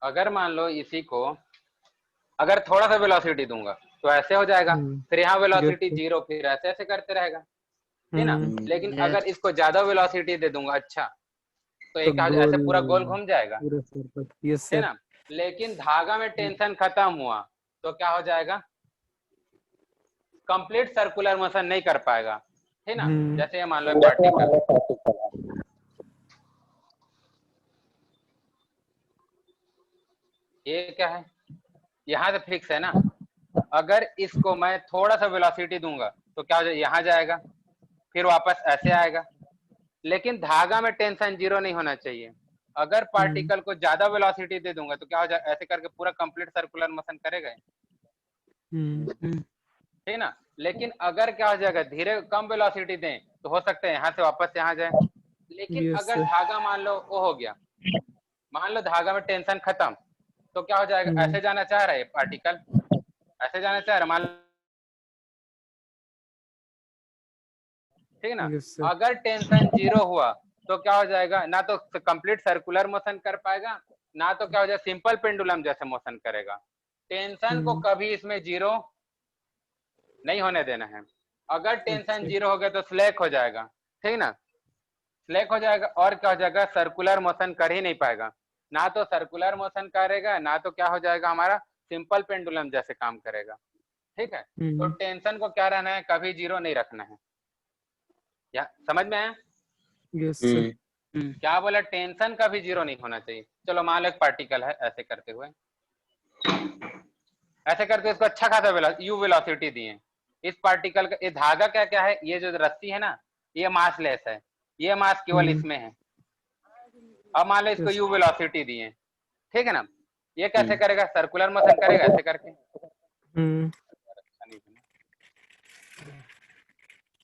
अगर मान लो इसी को अगर थोड़ा सा वेलोसिटी दूंगा तो ऐसे हो जाएगा, फिर यहाँ वेलोसिटी 0, फिर ऐसे ऐसे करते रहेगा, है ना। लेकिन अगर इसको ज्यादा वेलोसिटी दे दूंगा, अच्छा, तो एक ऐसे पूरा गोल घूम जाएगा, है ना। लेकिन धागा में टेंशन खत्म हुआ तो क्या हो जाएगा, कंप्लीट सर्कुलर मोशन नहीं कर पाएगा, है ना। जैसे ये मान लो पार्टिकल, ये क्या है, यहाँ से फिक्स है ना। अगर इसको मैं थोड़ा सा वेलोसिटी दूंगा तो क्या हो जाएगा, यहाँ जाएगा, फिर वापस ऐसे आएगा। लेकिन धागा में टेंशन 0 नहीं होना चाहिए। अगर पार्टिकल को ज्यादा वेलोसिटी दे दूंगा तो क्या हो जाएगा, ऐसे करके पूरा कंप्लीट सर्कुलर मोशन करेगा, है ना। लेकिन अगर क्या हो जाएगा, धीरे कम वेलोसिटी दें तो हो सकता है यहाँ से वापस यहाँ जाए। लेकिन अगर धागा मान लो वो हो गया, मान लो धागा में टेंशन खत्म, तो क्या हो जाएगा, ऐसे जाना चाह रहा है पार्टिकल, ऐसे जाना चाह रहा है, मान, ठीक है ना। अगर टेंशन 0 हुआ तो क्या हो जाएगा, ना तो कंप्लीट सर्कुलर मोशन कर पाएगा, ना तो क्या हो जाएगा सिंपल पेंडुलम जैसे मोशन करेगा। टेंशन को कभी इसमें 0 नहीं होने देना है। अगर टेंशन 0 हो गया तो स्लैक हो जाएगा, ठीक ना, स्लैक हो जाएगा, और क्या हो जाएगा, सर्कुलर मोशन कर ही नहीं पाएगा, ना तो सर्कुलर मोशन करेगा, ना तो क्या हो जाएगा हमारा सिंपल पेंडुलम जैसे काम करेगा, ठीक है। तो टेंशन को क्या रहना है, कभी 0 नहीं रखना है, या समझ में आया। क्या बोला, टेंशन कभी 0 नहीं होना चाहिए। चलो मान लो एक पार्टिकल है, ऐसे करते हुए, ऐसे करके इसको अच्छा खासा यू वेलोसिटी दिए। इस पार्टिकल का ये धागा क्या क्या है, ये जो रस्सी है ना, ये मासलेस है, ये मास केवल इसमें है। अब मान लो इसको यू वेलोसिटी दिए, ठीक है ना, ये कैसे करेगा, सर्कुलर मोशन करेगा ऐसे करके। अच्छा नहीं बना,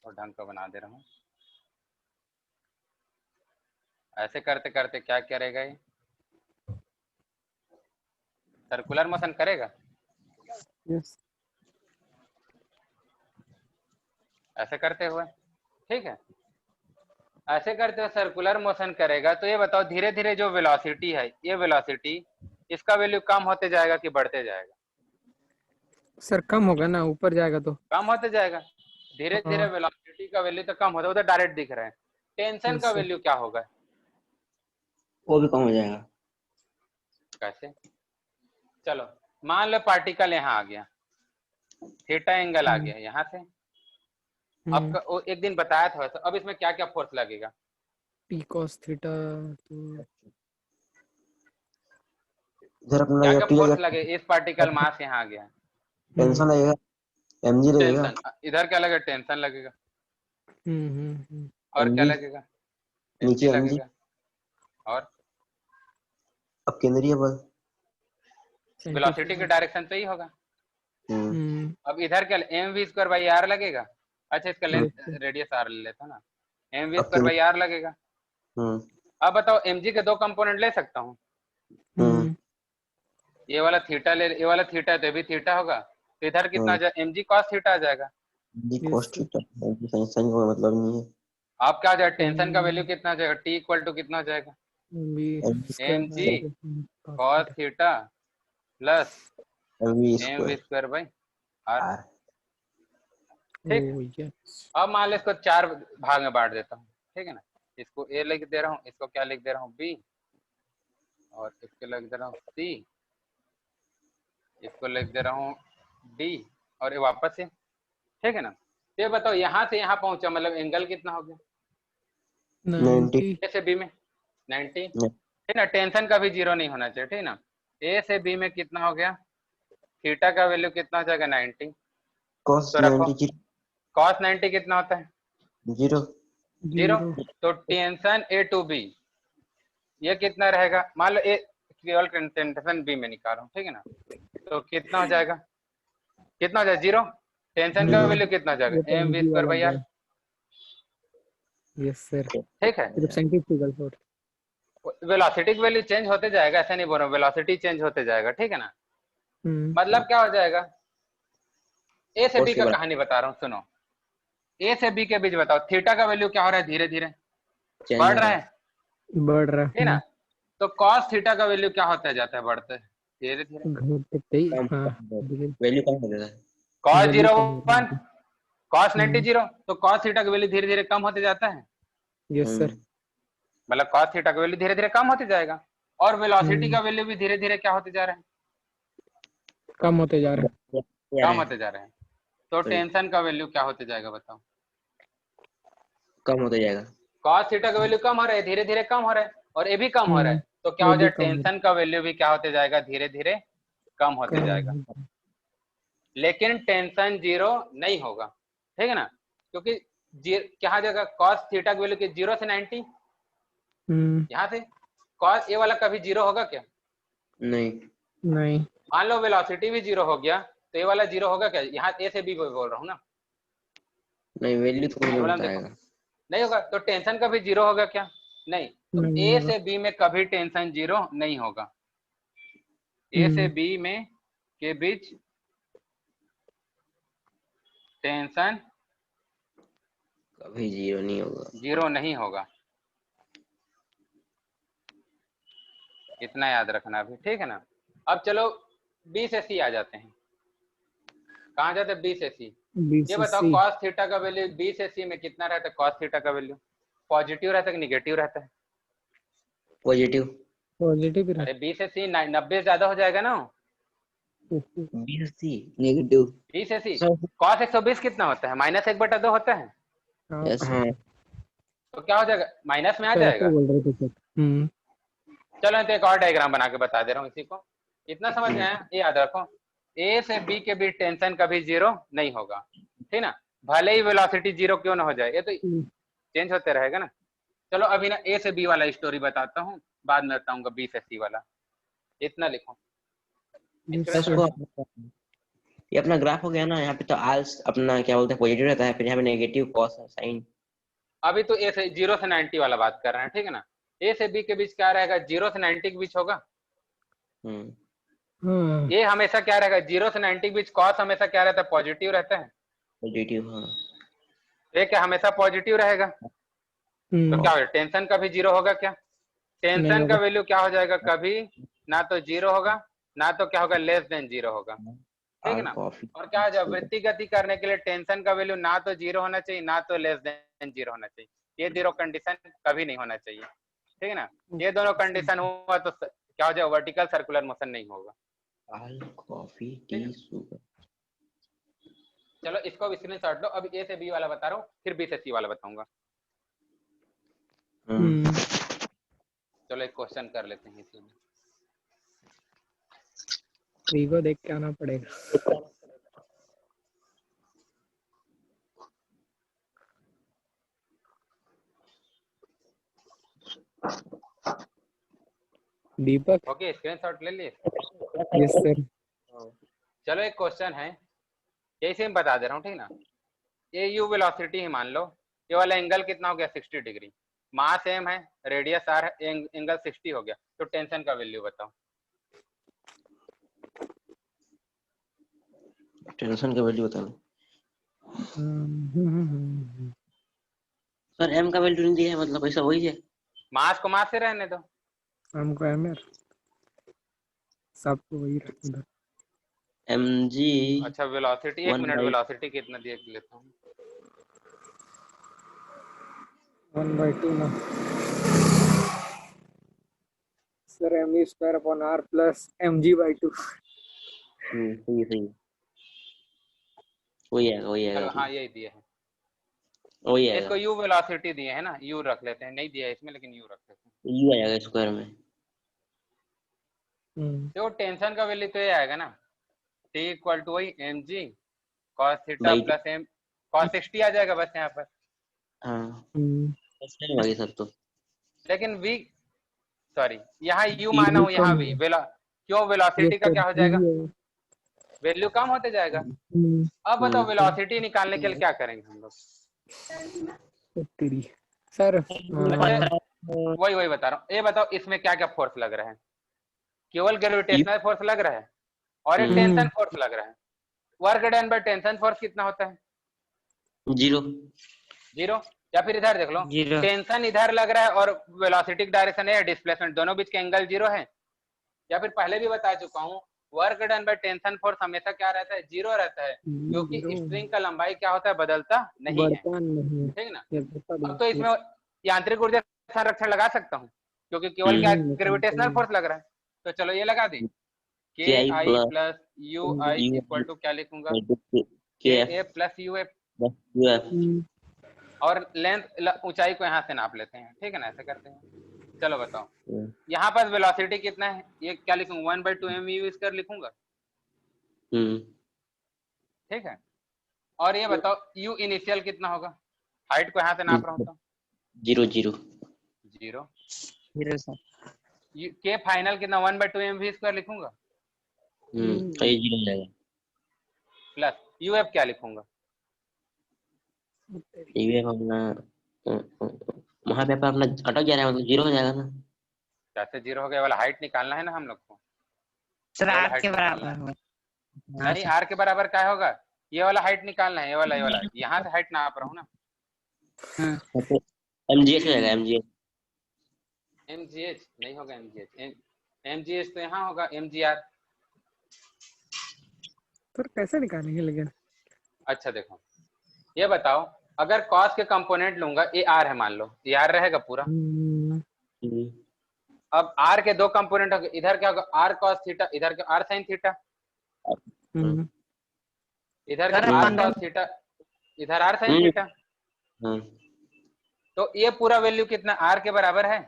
और ढंग का बना दे रहा हूँ। ऐसे करते करते क्या करेगा, ये सर्कुलर मोशन करेगा, ऐसे करते हुए, ठीक है, ऐसे करते हुए सर्कुलर मोशन करेगा। तो ये बताओ, धीरे धीरे जो वेलोसिटी है, ये वेलोसिटी, इसका वैल्यू कम होते जाएगा कि बढ़ते जाएगा। सर कम होगा ना, ऊपर जाएगा तो कम होते जाएगा। धीरे धीरे वेलोसिटी का वैल्यू तो कम होता है, वो तो डायरेक्ट दिख रहा है। टेंशन का वैल्यू क्या होगा, वो भी कम हो जाएगा। कैसे, चलो मान लो पार्टिकल यहाँ आ गया, थीटा एंगल आ गया यहाँ से। अब वो एक दिन बताया था, तो अब इसमें क्या क्या फोर्स लगेगा, पी कॉस थीटा, इधर अपना क्या ये क्या टी फोर्स लगेगा, लगे, इस पार्टिकल मास यहाँ आ गया, टेंशन लगेगा, mg लगेगा, टेंशन, इधर क्या लगेगा, टेंशन लगेगा, और क्या mg लगेगा, नीचे mg mg। लगेगा, और अब केंद्रीय बल, वेलोसिटी के डायरेक्शन तो ही होगा। अब इधर क्या, M we square by R लगेगा। अच्छा इसका लेंथ रेडियस आर ले लेता ना, एम वी अब स्क्वायर बाई आर लगेगा। अब बताओ एम जी के दो कंपोनेंट ले सकता हूँ, ये वाला थीटा ले, ये वाला थीटा है तो भी थीटा होगा, तो इधर कितना आ जाएगा, एम जी कॉस थीटा आ जाएगा। जी cos थीटा, साइन का मतलब नहीं है। आप क्या आ जाएगा, टेंशन का वैल्यू कितना आ जाएगा, टी इक्वल टू कितना आ जाएगा, M G cos theta plus M we square by R, ठीक। अब मान लो इसको 4 भाग में बांट देता हूँ, ठीक है ना। इसको ए लिख दे रहा हूँ, इसको क्या लिख दे रहा हूँ, बी, और इसको लिख दे रहा हूँ सी, इसको लिख दे रहा हूँ डी, और ये वापस से, ठीक है ना। तो ये बताओ यहाँ से यहाँ पहुंचा मतलब एंगल कितना हो गया, 90 ए से बी में 90, ठीक ना। टेंशन का भी 0 नहीं होना चाहिए, ठीक ना। ए से बी में कितना हो गया, थीटा का वैल्यू कितना हो जाएगा, 90। cos तो रखो, 90 कॉस 90 कितना होता है, 0 0। तो टेंशन ए टू बी ये कितना रहेगा, मान लो ए केवल टेंशन बी में निकाल रहा हूँ, ठीक है ना। तो कितना हो जाएगा, कितना हो जाएगा, 0। टेंशन का वैल्यू कितना हो जाएगा, M we square by R, yes sir, ठीक है। सेंट्रीफ्यूगल फोर्स, वेलोसिटी की वैल्यू चेंज होते जाएगा, ऐसा नहीं बोल रहा हूँ, वेलोसिटी चेंज होते जाएगा, ठीक है ना। मतलब क्या हो जाएगा, ए से बी का कहानी बता रहा हूँ, सुनो। ए से बी के बीच बताओ, थीटा का वैल्यू क्या हो रहा है, धीरे धीरे बढ़ रहा है, बढ़ रहा ठीक है ना। तो cos थीटा का वैल्यू क्या होता जाता है, बढ़ते धीरे धीरे। घटते ही कम हाँ वैल्यू कम हो जाता है। cos वैल्यू 0 कम हो 1 जाती cos 90 0, तो cos थीटा का वैल्यू धीरे धीरे कम होते जाता है, यस सर मतलब cos थीटा का वैल्यू धीरे धीरे कम होते जाएगा, और वेलोसिटी का वैल्यू भी धीरे धीरे क्या होते जा रहे हैं, कम होते जा रहा है कम होते जा रहे हैं। तो टेंशन का वैल्यू क्या होते जाएगा बताओ, कम होता जाएगा। cos थीटा का वैल्यू कम हो रहा है, धीरे धीरे कम हो रहा है, और ये भी कम हो रहा है, तो क्या ये हो भी जाए, कम हो टेंशन का वैल्यू भी क्या होते जाएगा, धीरे धीरे कम होते जाएगा। कम लेकिन टेंशन जीरो नहीं होगा, ठीक है ना, क्योंकि क्या आ जाएगा, cos थीटा की वैल्यू की 0 से 90, यहाँ से cos ए वाला कभी 0 होगा क्या, नहीं नहीं मान लो वेलोसिटी भी 0 हो गया, तो ये वाला 0 होगा क्या, यहाँ ए से बी बोल रहा हूँ ना, नहीं वैल्यू तो कुछ प्रॉब्लम होता देखो, है। नहीं होगा, तो टेंशन कभी 0 होगा क्या, नहीं, तो नहीं ए होगा से बी में कभी टेंशन 0 नहीं होगा, ए से बी में के बीच टेंशन कभी 0 नहीं होगा। 0 नहीं होगा, इतना याद रखना भी, ठीक है ना। अब चलो बी से सी आ जाते हैं, कहाँ जाते हैं, बी से सी। ये बताओ BCC cos थीटा का वैल्यू बी से सी में कितना रहता है, cos थीटा का वैल्यू पॉजिटिव रहता है कि निगेटिव रहता है, पॉजिटिव। पॉजिटिव अरे बी से सी 90 ज्यादा हो जाएगा ना, BC नेगेटिव। बी से सी cos 120 कितना होता है, -1/2 होता है, हाँ तो क्या हो जाएगा, माइनस में आ ऐसे जाएगा। बोल रहे थे सर चलो तो एक और डायग्राम बना के बता दे रहा हूँ इसी को, इतना समझ में आया, ये याद रखो, ए से बी के बीच टेंशन कभी 0 नहीं होगा, ठीक ना, भले ही वेलोसिटी 0 क्यों ना हो जाए, ये तो चेंज होते रहेगा ना। चलो अभी ना ए से बी वाला स्टोरी बताता हूँ, बाद में बताऊंगा बी से सी वाला, इतना लिखो। इसको ये अपना ग्राफ हो गया ना, यहाँ पे तो आल्स अपना क्या बोलते हैं पॉजिटिव रहता है, फिर यहाँ पे नेगेटिव कॉस साइन। अभी तो ए से 0 से 90 वाला बात कर रहे हैं, ठीक है ना, ए से बी के बीच क्या रहेगा, 0 से 90 के बीच होगा, ये हमेशा क्या रहेगा, 0 से 90 के बीच कॉस हमेशा क्या रहता है, पॉजिटिव रहता है, पॉजिटिव। हाँ ये क्या हमेशा पॉजिटिव रहेगा, तो क्या हो, टेंशन कभी 0 होगा क्या, नहीं टेंशन का होगा वैल्यू क्या हो जाएगा, कभी ना तो 0 होगा, ना तो क्या होगा, लेस देन 0 होगा, ठीक है ना। और क्या हो जाएगा, वृत्ति गति करने के लिए टेंशन का वैल्यू ना तो 0 होना चाहिए, ना तो लेस देन 0 होना चाहिए, ये 0 कंडीशन कभी नहीं होना चाहिए, ठीक है ना, ये दोनों कंडीशन हुआ तो क्या हो जाएगा, वर्टिकल सर्कुलर मोशन नहीं होगा। Coffee tea sugar. चलो इसको स्क्रीनशॉट लो, अभी ए से बी वाला बता रहा हूँ, फिर बी से सी वाला बताऊंगा। चलो एक क्वेश्चन कर लेते हैं इसी में, को देख के आना पड़ेगा। दीपक ओके स्क्रीनशॉट ले लिए, यस सर चलो एक क्वेश्चन है, यही से बता दे रहा हूँ, ठीक ना, ये यू वेलोसिटी है मान लो, ये वाला एंगल कितना हो गया, 60 डिग्री, मास एम है, रेडियस आर है, एंगल 60 हो गया, तो टेंशन का वैल्यू बताओ। टेंशन का वैल्यू बताओ सर। एम का वैल्यू नहीं दिया है, मतलब ऐसा वही है, मास को मास से रहने दो, हमको एम एर सबको वही रखना। mg। अच्छा वेलोसिटी, एक मिनट, वेलोसिटी कितना देख लेता हूँ, 1/2 ना सर, mv² + mg/2। सही वही आएगा चलो हाँ यही दिए है, वही आएगा। इसको यू वेलोसिटी दिए है ना, यू रख लेते हैं, नहीं दिया है इसमें लेकिन यू रख लेते हैं, यू आएगा स्क्वायर में। तो टेंशन का वैल्यू तो ये आएगा ना, T = वही mg cos theta plus m cos 60 आ जाएगा बस यहाँ पर। हाँ सब तो, लेकिन v सॉरी यहाँ u माना हूँ, यहाँ v क्यों, वेलोसिटी का क्या हो जाएगा, वैल्यू कम होते जाएगा। अब बताओ वेलोसिटी निकालने के लिए क्या करेंगे हम लोग, सर वही बता रहा हूँ, ये बताओ इसमें क्या क्या फोर्स लग रहा है, केवल ग्रेविटेशनल फोर्स लग रहा है और एक टेंशन फोर्स लग रहा है, work done by tension force कितना होता है, 0। या फिर इधर देख लो, टेंशन इधर लग रहा है और वेलोसिटी डायरेक्शन है, डिस्प्लेसमेंट दोनों बीच के एंगल 0 है। या फिर पहले भी बता चुका हूँ, work done by tension force हमेशा क्या रहता है, 0 रहता है, क्योंकि स्ट्रिंग का लंबाई क्या होता है, बदलता नहीं है, ठीक है ना। अब तो इसमें यांत्रिक ऊर्जा संरक्षण लगा सकता हूँ, क्योंकि केवल क्या ग्रेविटेशनल फोर्स लग रहा है। तो चलो ये लगा दी, K I plus U I equal to क्या लिखूंगा, K A plus U F, और लेंथ ऊंचाई को यहाँ से नाप लेते हैं, ठीक है ना, ऐसे करते हैं। चलो बताओ यहाँ पर वेलोसिटी कितना है, ये क्या लिखूंगा, 1/2 mv स्क्वायर लिखूंगा, ठीक है। और ये बताओ u इनिशियल कितना होगा, हाइट को यहाँ से नाप रहा हूँ तो 0 के फाइनल कितना, 1/2 mv स्क्वायर लिखूंगा, प्लस यूएफ क्या लिखूंगा, वहां पे अपना अटक जा रहा है, मतलब 0 हो जाएगा ना। कैसे 0 हो गया, वाला हाइट निकालना है ना हम लोग को सर, आर के बराबर होगा। नहीं, आर के बराबर क्या होगा, ये वाला हाइट निकालना है, ये वाला यहाँ से हाइट नाप रहा हूँ ना। एमजीएच हो जाएगा, एमजीएच नहीं होगा, एमजीएच तो यहाँ होगा, एमजीआर। तो कैसे निकालेंगे लेकिन। अच्छा देखो, ये बताओ, अगर कॉस के कंपोनेंट लूंगा, ये आर है मान लो, ये आर रहेगा पूरा। अब आर के दो कंपोनेंट हो गए, इधर क्या होगा, आर कॉस थीटा, इधर क्या आर साइन थीटा, इधर क्या आर कॉस थीटा, इधर आर साइन थीटा। तो ये पूरा वैल्यू कितना, आर के बराबर है।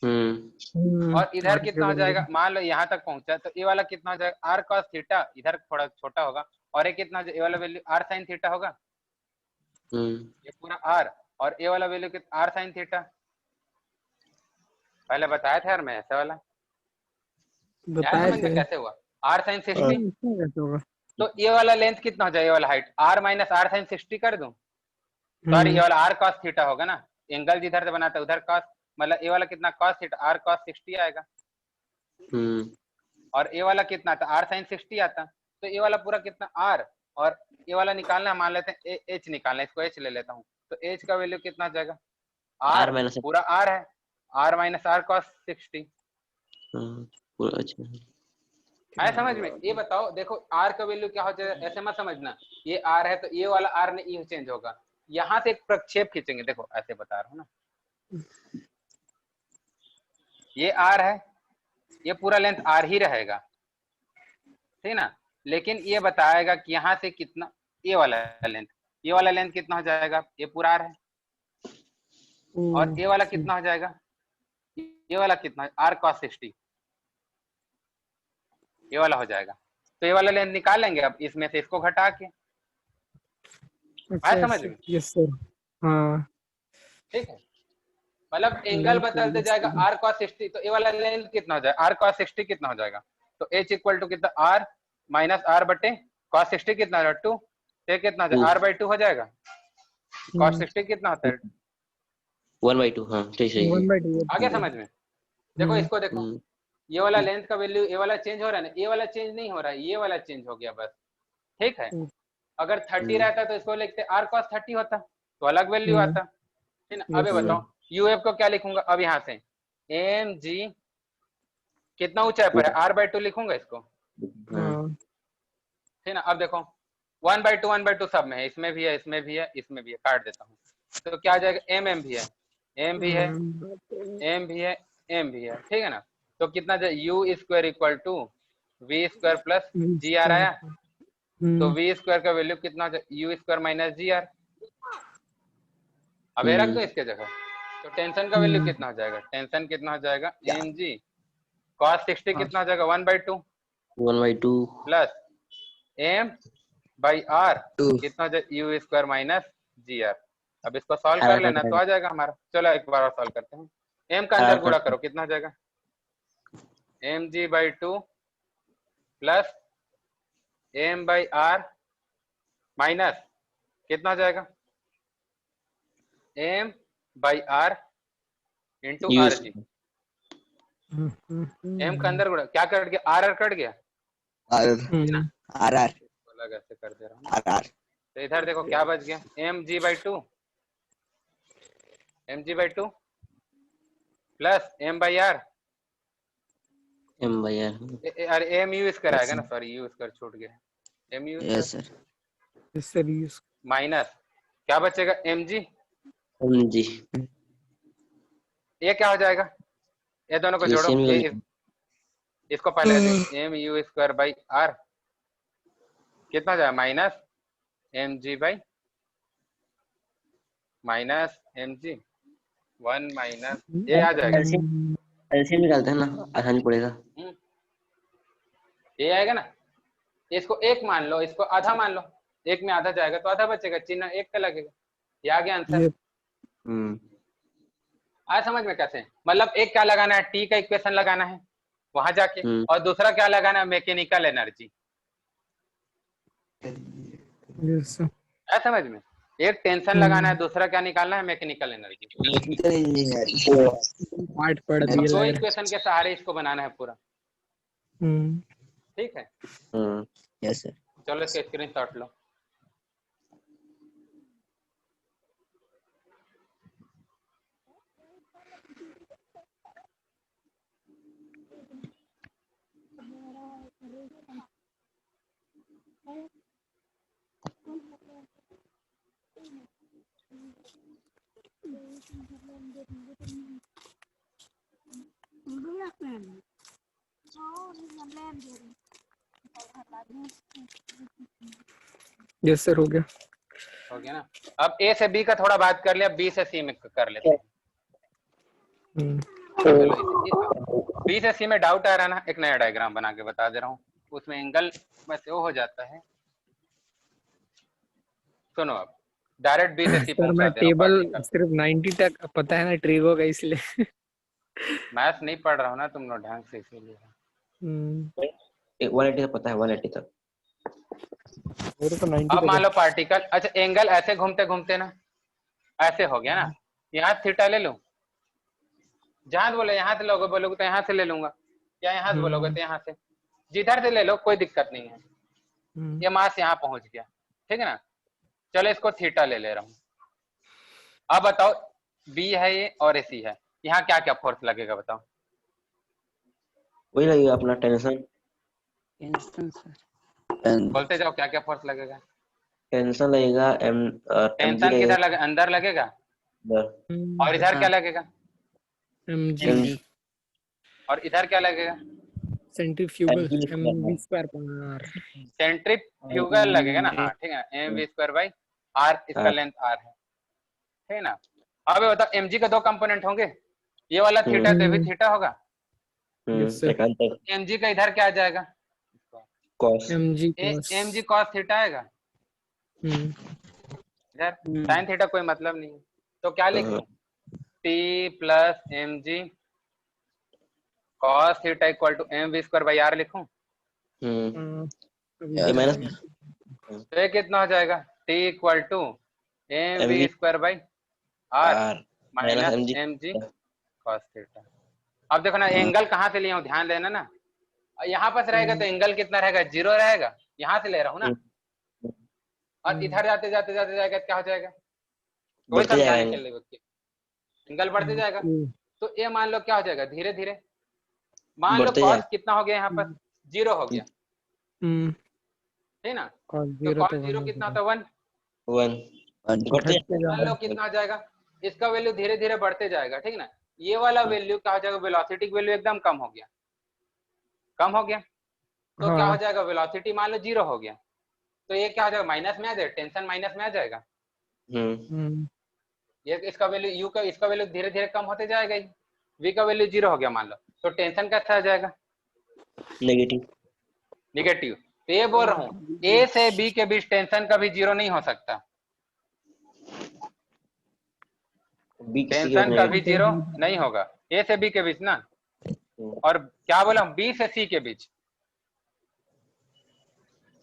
और इधर कितना हो जाएगा, मान लो यहाँ तक पहुंचा, तो ये वाला कितना हो जाएगा, आर कॉस थीटा, इधर थोड़ा छोटा होगा, और ये कितना, ये वाला वैल्यू आर साइन थीटा होगा, ये पूरा आर, और ये वाला वैल्यू कितना, आर साइन थीटा। पहले बताया था यार मैं, ऐसा वाला बताया था, कैसे हुआ, आर साइन 60। तो ये वाला लेंथ कितना हो जाएगा, ये वाला height R minus R sine 60 कर दूं, सॉरी ये वाला आर कॉस थीटा होगा ना, एंगल जिधर से बनाता है उधर कॉस, मतलब ये वाला कितना कॉस थीटा, आर कॉस 60 आएगा। और ये वाला कितना आता, आर साइन 60 आता। तो ये वाला पूरा कितना आर, और ये वाला निकालना मान लेते हैं एच निकालना, इसको एच ले लेता हूँ। तो एच का वैल्यू कितना हो जाएगा, आर पूरा आर है, आर माइनस आर कॉस 60। आया समझ में। ये बताओ, देखो आर का वैल्यू क्या हो जाएगा, ऐसे मत समझना ये आर है तो ये वाला आर नहीं चेंज होगा, यहाँ से एक प्रक्षेप खींचेंगे, देखो ऐसे बता रहा हूँ ना, ये आर है, ये पूरा लेंथ आर ही रहेगा, ठीक ना। लेकिन ये बताएगा कि यहाँ से कितना, ये वाला लेंथ कितना हो जाएगा, ये पूरा आर है, और ये वाला कितना हो जाएगा, ये वाला कितना, आर कॉस 60, ये वाला हो जाएगा। तो ये वाला लेंथ निकाल लेंगे अब इसमें से, इसको घटा के। आया समझ में। यस सर, हाँ ठीक है, मतलब एंगल बदलते जाएगा, आर कॉस 60, तो ये वाला लेंथ कितना हो जाएगा, आर कॉस 60 कितना हो जाएगा, तो एच इक्वल टू कितना, आर माइनस आर बटे कॉस 60 कितना हो जाएगा, 2, ये कितना हो जाएगा, आर बाई 2 हो जाएगा। कॉस 60 कितना होता है, 1/2। हाँ ठीक है, आगे समझ में। देखो इसको देखो, ये वाला लेंथ का वैल्यू, ये वाला चेंज हो रहा है ना, ये वाला चेंज नहीं हो रहा है, ये वाला चेंज हो गया बस, ठीक है। अगर 30 रहता तो इसको लिखते आर कॉस 30 होता, तो अलग वैल्यू आता, ठीक ना। अब बताओ यूएफ को क्या लिखूंगा, अब यहाँ से एम जी कितना ऊंचाई पर है, आर बाई 2 लिखूंगा इसको, ठीक ना। अब देखो 1/2 सब में है, इसमें भी है, इसमें भी है, इसमें भी है, काट देता हूँ। तो क्या आ जाएगा, एम भी है, एम भी है, एम भी है, एम भी है, ठीक है ना। तो कितना u square equal to v square plus g r आया। तो वी स्क्वायर का वैल्यू कितना हो जाएगा, u square minus g r. अब रख दो इसके जगह, तो टेंशन का वैल्यू कितना हो जाएगा, टेंशन कितना हो जाएगा, एम जी कॉस 60 कितना हो जाएगा, 1/2 प्लस एम बाई आर कितना हो जाएगा, u square minus g r. अब इसको सॉल्व कर लेना तो आ जाएगा हमारा। चलो एक बार और सॉल्व करते हैं, एम का अंदर गुणा करो, कितना हो जाएगा, M g by 2 plus m by r minus कितना हो जाएगा, m by r into r g. M का अंदर गुणा, क्या कट गया, आर कट गया, आर अलग ऐसे कर दे रहा हूँ। तो इधर देखो क्या बच गया, M g by 2 mg/2 plus m/r, m/r। अरे mu स्क्वायर आएगा ना, सॉरी u स्क्वायर छूट गया, mu yes square sir. Sir use minus क्या बचेगा mg, mg। ये क्या हो जाएगा, ये दोनों को जोड़ो, एशियन ये इसको पहले mu स्क्वायर बाई r कितना हो जाएगा, minus mg by minus mg 1 minus ये आ जाएगा, एलसीएम निकालते हैं ना, आसानी पड़ेगा। ये आएगा ना, इसको एक मान लो, इसको आधा मान लो, एक में आधा जाएगा तो आधा बचेगा, चिन्ह एक का लगेगा, ये आ गया आंसर। आज समझ में कैसे, मतलब एक क्या लगाना है, टी का इक्वेशन लगाना है वहां जाके, और दूसरा क्या लगाना है, मैकेनिकल एनर्जी। Yes sir. आज समझ में, एक टेंशन लगाना है, दूसरा क्या निकालना है, मैकेनिकल एनर्जी। पार्ट पढ़ दिया दो लग रहा इक्वेशन के सहारे इसको बनाना है पूरा, है। ठीक है। Yes sir. चलो इसका स्क्रीनशॉट लो। यस सर, हो गया। हो गया ना, अब ए से बी का थोड़ा बात कर लिया, बी से सी में कर लेते हैं। बी से सी में डाउट आ रहा है ना, एक नया डायग्राम बना के बता दे रहा हूँ, उसमें एंगल बस वो हो जाता है। सुनो अब डायरेक्ट बी से सी सर पहुंचा मैं दे रहा हूँ टेबल पार्टिकल। सिर्फ 90 तक पता है ना, ट्रिगो का, इसलिए। मैथ्स नहीं पढ़ रहा हूँ ना तुम लोग ढंग से, इसीलिए। 180 तक पता है, 180 तक। मेरे को 90 अब तक मान है। लो पार्टिकल, अच्छा एंगल ऐसे घूमते घूमते ना ऐसे हो गया ना, यहाँ थीटा ले लूं, जहां बोले यहाँ से लोगे, बोलोगे तो यहाँ से ले लूंगा, या यहाँ से बोलोगे तो यहाँ से, जिधर से ले लो कोई दिक्कत नहीं है। ये मास यहाँ पहुंच गया, ठीक है ना। चलो इसको थीटा ले ले रहा हूँ। अब बताओ बी है ये और सी है, यहाँ क्या क्या फोर्स लगेगा बताओ। वही लगेगा अपना टेंशन। बोलते जाओ क्या क्या फोर्स लगेगा। टेंशन लगेगा, टेंशन लगेगा किधर लगे, अंदर लगेगा, और इधर क्या लगेगा, mg और इधर क्या लगेगा, सेंट्रीफ्यूगल mv²/r। सेंट्रीफ्यूगल लगेगा ना, हाँ ठीक है, mv² बाई r, इसका लेंथ r है, ठीक है ना। अब ये बताओ mg का दो कंपोनेंट होंगे, ये वाला थीटा तो भी थीटा होगा, mg का इधर क्या आ जाएगा, कॉस। mg cos थीटा आएगा, इधर sin थीटा कोई मतलब नहीं है, तो क्या लिख लूं, t plus mg cos theta equal to mv² by r लिखूं। तो ये कितना हो जाएगा, t equal to mv² by r minus mg cos theta. अब देखो ना एंगल कहाँ से लिया हूँ, ध्यान देना ना, यहाँ पास रहेगा तो एंगल कितना रहेगा, 0 रहेगा, यहाँ से ले रहा हूँ ना, और इधर जाते जाते जाते जाएगा क्या हो जाएगा, कोई समझाने के लिए एंगल बढ़ते जाएगा। तो ये मान लो क्या हो जाएगा, धीरे धीरे मान लो कॉस कितना हो गया, यहाँ पर 0 हो गया, है ना, तो कॉस 0 कितना होता है, 1 मान लो कितना आ जाएगा, इसका वैल्यू धीरे धीरे बढ़ते जाएगा, ठीक ना। ये वाला वैल्यू क्या हो जाएगा, वेलोसिटी वैल्यू एकदम कम हो गया, कम हो गया, तो क्या हो जाएगा, वेलोसिटी मान लो 0 हो गया, तो ये क्या हो जाएगा, माइनस में आ जाएगा, टेंशन माइनस में आ जाएगा। ये इसका वैल्यू यू का, इसका वैल्यू धीरे धीरे कम होते जाएगा, वी का वैल्यू 0 हो गया मान लो, तो टेंशन कैसा आ जाएगा, नेगेटिव। नेगेटिव। तो ये बोल रहा हूँ ए से बी के बीच टेंशन कभी 0 नहीं हो सकता, टेंशन कभी 0 नहीं होगा ए से बी के बीच ना, और क्या बोला बी से सी के बीच,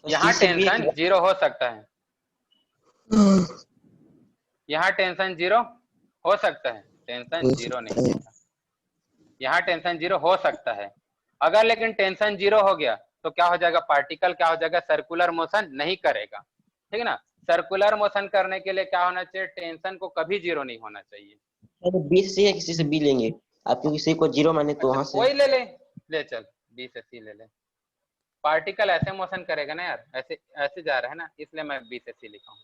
यहाँ टेंशन 0 हो सकता है, यहाँ टेंशन 0 हो सकता है, टेंशन 0 नहीं होता, यहाँ टेंशन 0 हो सकता है। अगर लेकिन टेंशन 0 हो गया तो क्या हो जाएगा, पार्टिकल क्या हो जाएगा, सर्कुलर मोशन नहीं करेगा, ठीक है ना। सर्कुलर मोशन करने के लिए क्या होना चाहिए, टेंशन को कभी 0 नहीं होना चाहिए, बी से सी या किसी से बी लेंगे आप, क्योंकि सी को 0 माने तो वहां से वही ले चल बी से सी ले ले। पार्टिकल ऐसे मोशन करेगा ना यार, ऐसे ऐसे जा रहा है ना, इसलिए मैं बी से सी लिखा हूँ।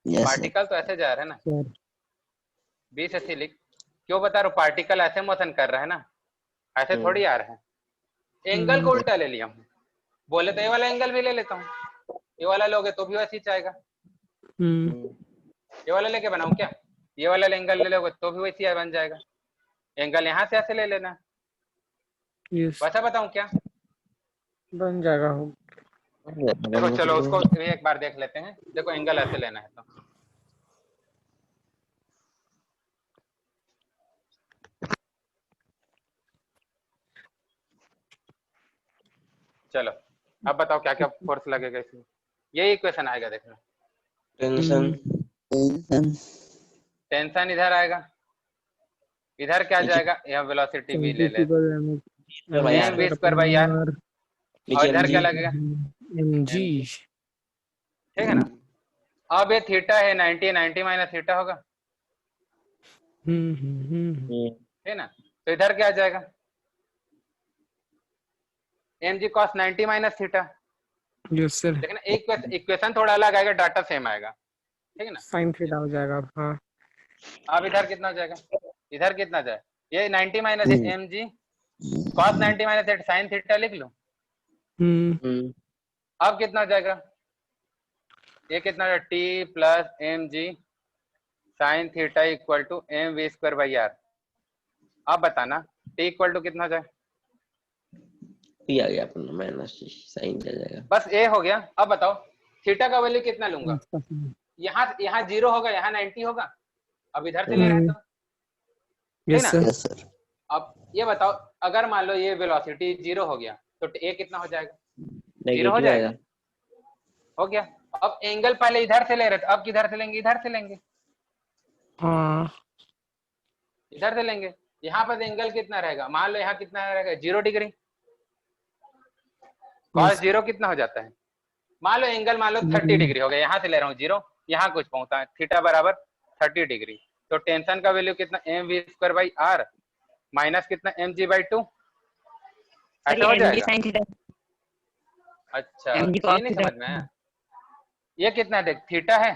Yes sir. पार्टिकल तो ऐसे जा रहा है ना, सर बी से सी लिख। क्यों बता रहा हूँ, पार्टिकल ऐसे मोशन कर रहा है ना, ऐसे थोड़ी आ रहा है। एंगल को उल्टा ले लिया हूँ, बोले तो ये वाला एंगल भी ले लेता हूँ, ये वाला लोगे तो भी वैसे ही जाएगा। ये वाला लेके बनाऊं क्या, ये वाला एंगल ले लोगे तो भी वैसे ही बन जाएगा। एंगल यहाँ से ऐसे ले लेना, यस वैसा बताऊं क्या? बन जाएगा हो। देखो चलो उसको एक बार देख लेते हैं। देखो एंगल ऐसे लेना है तो चलो अब बताओ क्या क्या फोर्स लगेगा इसमें। यही इक्वेशन आएगा देखना। टेंशन टेंशन इधर आएगा, इधर क्या जाएगा, यहाँ वेलोसिटी भी ले ले, m we square by r. और इधर क्या लगेगा, mg। ठीक है ना। अब ये थीटा है 90, 90 माइनस थीटा होगा, ठीक है ना। तो इधर क्या आ जाएगा, M G cos 90 minus theta. Yes sir. देखना इक्वेशन थोड़ा अलग आएगा, डाटा सेम आएगा, ठीक है ना। साइन थीटा हो जाएगा। हाँ अब इधर कितना हो जाएगा, इधर कितना जाए, ये 90 माइनस एम जी कॉस 90 माइनस साइन थीटा लिख लो। अब कितना हो जाएगा, ये कितना है, t plus m g sine theta equal to m we square by r. अब बताना टी इक्वल टू कितना हो जाए, पी आ गया अपना माइनस साइन आ जाएगा। बस ए हो गया। अब बताओ थीटा का वैल्यू कितना लूंगा, यहाँ 0 होगा, यहाँ 90 होगा। अब इधर से ले रहे हैं तो यस ठीक सर। ना। अब ये बताओ अगर मान लो ये वेलोसिटी 0 हो गया तो ए कितना हो जाएगा, 0 हो नेगेटिव जाएगा। आएगा। हो गया। अब एंगल पहले इधर से ले रहे थे, अब किधर से लेंगे, इधर से लेंगे, हाँ इधर से लेंगे। यहाँ पर एंगल कितना रहेगा, मान लो यहाँ कितना रहेगा, 0 डिग्री। कॉस 0 कितना हो जाता है, मान लो एंगल मान लो 30 डिग्री हो गया, यहाँ से ले रहा हूँ 0, यहाँ कुछ पहुंचा है, थीटा बराबर 30 डिग्री। तो टेंशन का वैल्यू कितना, m we square by r minus कितना, एम जी बाई 2। ऐसा हो जाएगा। sin थीटा अच्छा mg ये cos नहीं थीटा। समझ में आया, ये कितना देख थीटा है,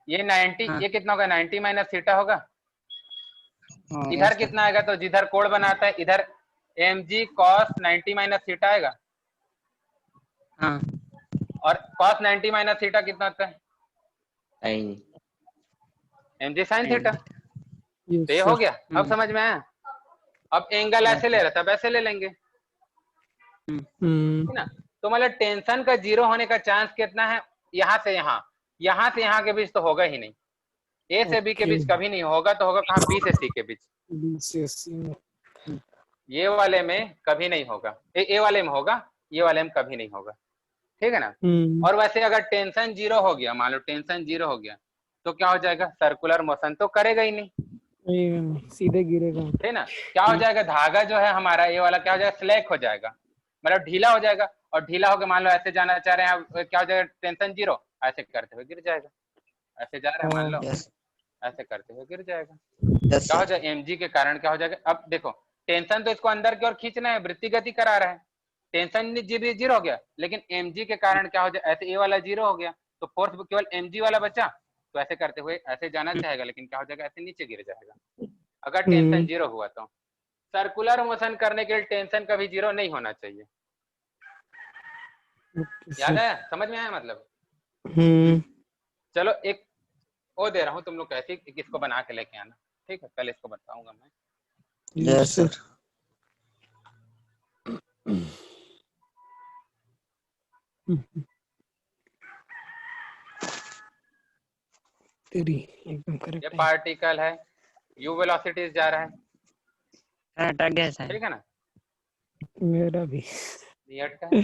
ये 90, ये कितना होगा 90 माइनस थीटा होगा। इधर कितना आएगा, तो जिधर कोण बनाता है इधर एम जी कॉस 90 माइनस थीटा आएगा। हाँ और cos 90 माइनस थीटा कितना होता है, sine m g sine theta. तो ये यस हो सर। गया, अब समझ में आया। अब एंगल ऐसे ले रहा था, वैसे ले लेंगे, है ना। तो मतलब टेंशन का 0 होने का चांस कितना है, यहाँ से यहाँ के बीच तो होगा ही नहीं, ए से बी के बीच कभी नहीं होगा, तो होगा कहाँ, बी से सी के बीच। ये वाले में कभी नहीं होगा, ए वाले में होगा, ये वाले में कभी नहीं होगा, ठीक है ना। और वैसे अगर टेंशन 0 हो गया, मान लो टेंशन 0 हो गया तो क्या हो जाएगा, सर्कुलर मोशन तो करेगा ही नहीं, सीधे गिरेगा। है ना। क्या हो जाएगा, धागा जो है हमारा ये वाला क्या हो जाएगा, स्लैक हो जाएगा, मतलब ढीला हो जाएगा। और ढीला होकर मान लो ऐसे जाना चाह रहे हैं, क्या हो जाएगा, टेंशन 0, ऐसे करते हुए गिर जाएगा। ऐसे जा रहे हैं मान लो, ऐसे करते हुए गिर जाएगा। क्या हो जाएगा, एमजी के कारण क्या हो जाएगा। अब देखो टेंशन तो इसको अंदर की ओर खींचना है, वृत्ति गति करा रहा है, टेंशन 0 हो गया, लेकिन एमजी के कारण क्या हो जाए, ऐसे ए वाला 0 हो गया, तो फोर्स केवल एमजी वाला बचा। तो ऐसे करते हुए ऐसे जाना चाहेगा, लेकिन क्या हो जाएगा, ऐसे नीचे गिर जाएगा अगर टेंशन 0 हुआ तो। सर्कुलर मोशन करने के लिए टेंशन कभी 0 नहीं होना चाहिए। याद आया, समझ में आया मतलब। चलो एक वो दे रहा हूँ, तुम लोग कैसे इसको बना के लेके आना, ठीक है, कल इसको बताऊंगा मैं। Yes sir. तेरी एकदम करेक्ट ये है। पार्टिकल है, यू वेलोसिटी जा रहा है, अटक गया सर। ठीक है ना। मेरा भी ये अटका है,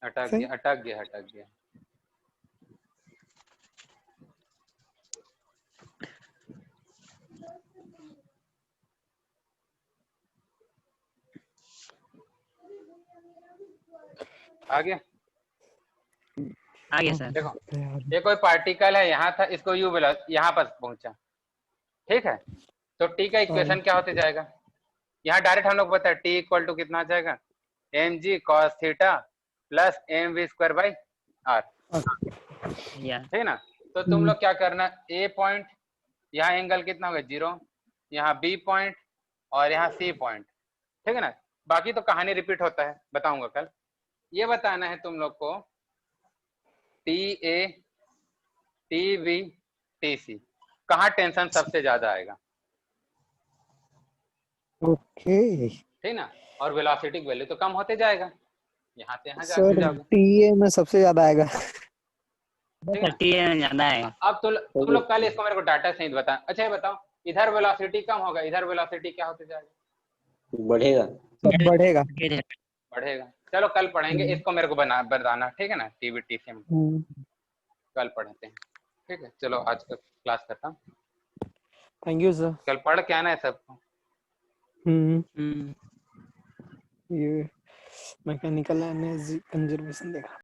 अटक गया, अटक गया, अटक गया। आ गया। आ गया सर। देखो ये कोई पार्टिकल है, यहाँ था, इसको यू बोला, यहाँ पर पहुंचा, ठीक है। तो टी का इक्वेशन क्या होते जाएगा, यहाँ डायरेक्ट हम लोग पता है टी इक्वल टू कितना आ जाएगा, M G cos theta plus M we square by r, या ठीक ना। तो तुम लोग क्या करना, ए पॉइंट, यहाँ एंगल कितना होगा 0, यहाँ बी पॉइंट और यहाँ सी पॉइंट, ठीक है ना। बाकी तो कहानी रिपीट होता है, बताऊंगा कल। ये बताना है तुम लोग को t a, t v, t c कहाँ टेंशन सबसे ज्यादा आएगा, ओके ठीक ना। और वेलोसिटी वैल्यू तो कम होते जाएगा, यहाँ से यहाँ सर, जाओगे, टीए में सबसे ज्यादा आएगा। ठीक है। टी ज्यादा है। अब तुम लोग कल इसको मेरे को डाटा सहित बता। अच्छा ये बताओ, इधर वेलोसिटी कम होगा, इधर वेलोसिटी क्या होते जाएगा, बढ़ेगा। सब बढ़ेगा। बढ़ेगा। चलो कल पढ़ेंगे इसको, मेरे को बताना, ठीक है ना, टीवीटीसी में कल पढ़ते हैं, ठीक है। चलो आज का क्लास करता हूँ, थैंक यू सर। कल पढ़ के आना है सबको। ये मैकेनिकल एनर्जी कंजर्वेशन देखा।